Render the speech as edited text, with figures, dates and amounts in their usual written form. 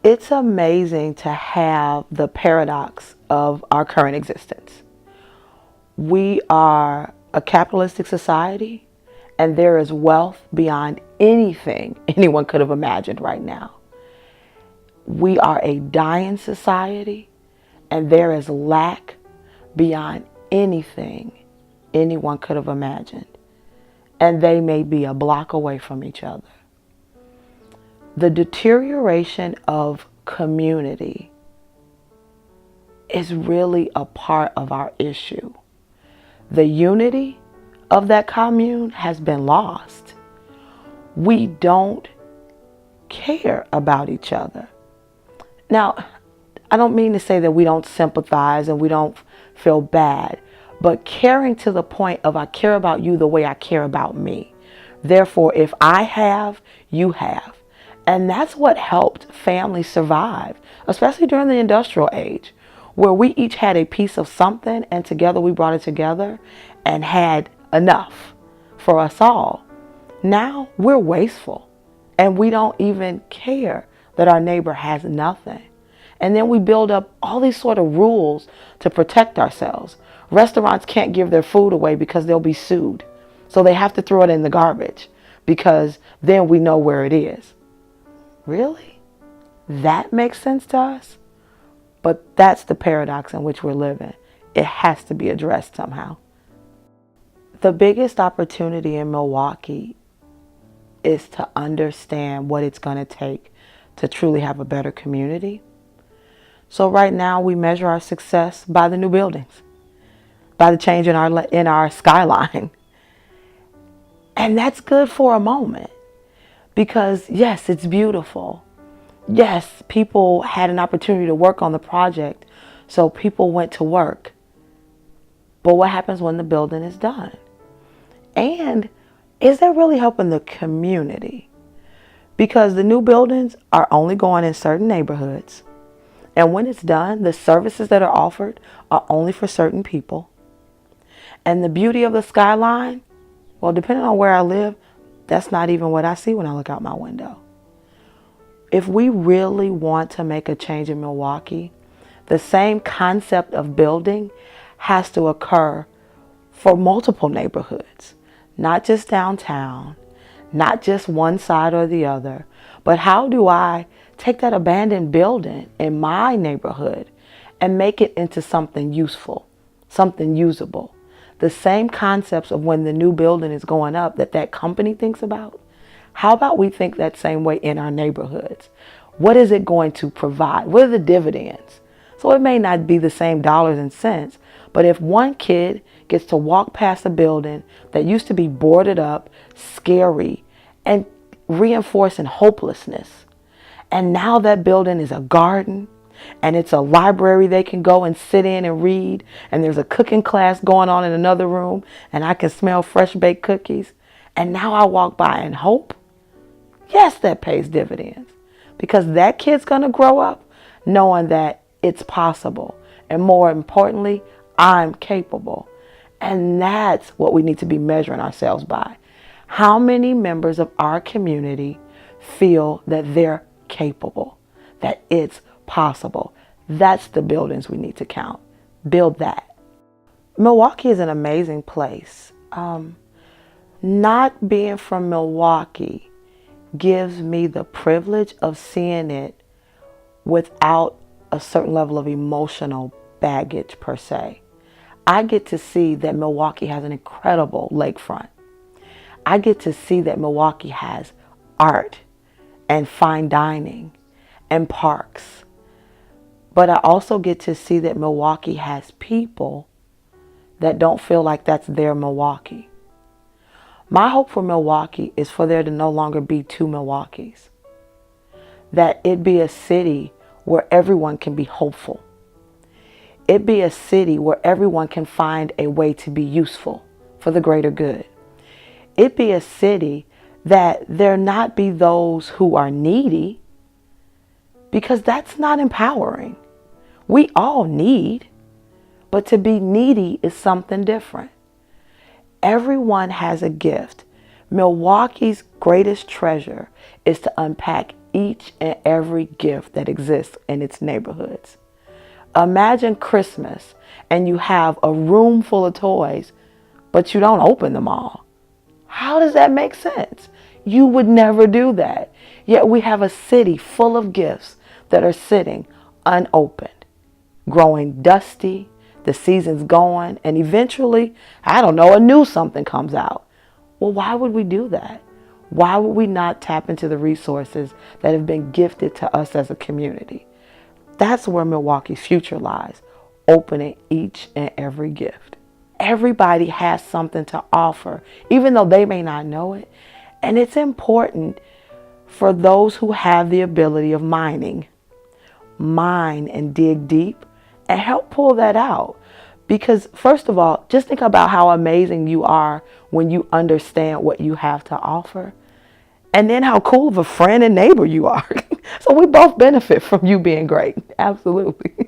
It's amazing to have the paradox of our current existence. We are a capitalistic society, and there is wealth beyond anything anyone could have imagined right now. We are a dying society, and there is lack beyond anything anyone could have imagined. And they may be a block away from each other. The deterioration of community is really a part of our issue. The unity of that commune has been lost. We don't care about each other. Now, I don't mean to say that we don't sympathize and we don't feel bad, but caring to the point of I care about you the way I care about me. Therefore, if I have, you have. And that's what helped families survive, especially during the industrial age, where we each had a piece of something and together we brought it together and had enough for us all. Now we're wasteful and we don't even care that our neighbor has nothing. And then we build up all these sort of rules to protect ourselves. Restaurants can't give their food away because they'll be sued. So they have to throw it in the garbage because then we know where it is. Really? That makes sense to us? But that's the paradox in which we're living. It has to be addressed somehow. The biggest opportunity in Milwaukee is to understand what it's going to take to truly have a better community. So right now we measure our success by the new buildings, by the change in our skyline. And that's good for a moment because yes, it's beautiful. Yes, people had an opportunity to work on the project, so people went to work. But what happens when the building is done? And is that really helping the community? Because the new buildings are only going in certain neighborhoods. And when it's done, the services that are offered are only for certain people. And the beauty of the skyline, well, depending on where I live, that's not even what I see when I look out my window. If we really want to make a change in Milwaukee, the same concept of building has to occur for multiple neighborhoods, not just downtown, not just one side or the other, but how do I take that abandoned building in my neighborhood and make it into something useful, something usable? The same concepts of when the new building is going up that company thinks about. How about we think that same way in our neighborhoods? What is it going to provide? What are the dividends? So it may not be the same dollars and cents, but if one kid gets to walk past a building that used to be boarded up, scary, and reinforcing hopelessness, and now that building is a garden, and it's a library they can go and sit in and read, and there's a cooking class going on in another room, and I can smell fresh baked cookies, and now I walk by and hope. Yes, that pays dividends because that kid's going to grow up knowing that it's possible. And more importantly, I'm capable. And that's what we need to be measuring ourselves by. How many members of our community feel that they're capable, that it's possible? That's the buildings we need to count. Build that. Milwaukee is an amazing place. Not being from Milwaukee gives me the privilege of seeing it without a certain level of emotional baggage per se. I get to see that Milwaukee has an incredible lakefront. I get to see that Milwaukee has art and fine dining and parks. But I also get to see that Milwaukee has people that don't feel like that's their Milwaukee. My hope for Milwaukee is for there to no longer be two Milwaukees. That it be a city where everyone can be hopeful. It be a city where everyone can find a way to be useful for the greater good. It be a city that there not be those who are needy, because that's not empowering. We all need, but to be needy is something different. Everyone has a gift. Milwaukee's greatest treasure is to unpack each and every gift that exists in its neighborhoods. Imagine Christmas and you have a room full of toys, but you don't open them all. How does that make sense? You would never do that. Yet we have a city full of gifts that are sitting unopened, growing dusty, the season's going, and eventually, I don't know, a new something comes out. Well, why would we do that? Why would we not tap into the resources that have been gifted to us as a community? That's where Milwaukee's future lies, opening each and every gift. Everybody has something to offer, even though they may not know it. And it's important for those who have the ability of mine and dig deep and help pull that out. Because first of all, just think about how amazing you are when you understand what you have to offer. And then how cool of a friend and neighbor you are. So we both benefit from you being great. Absolutely.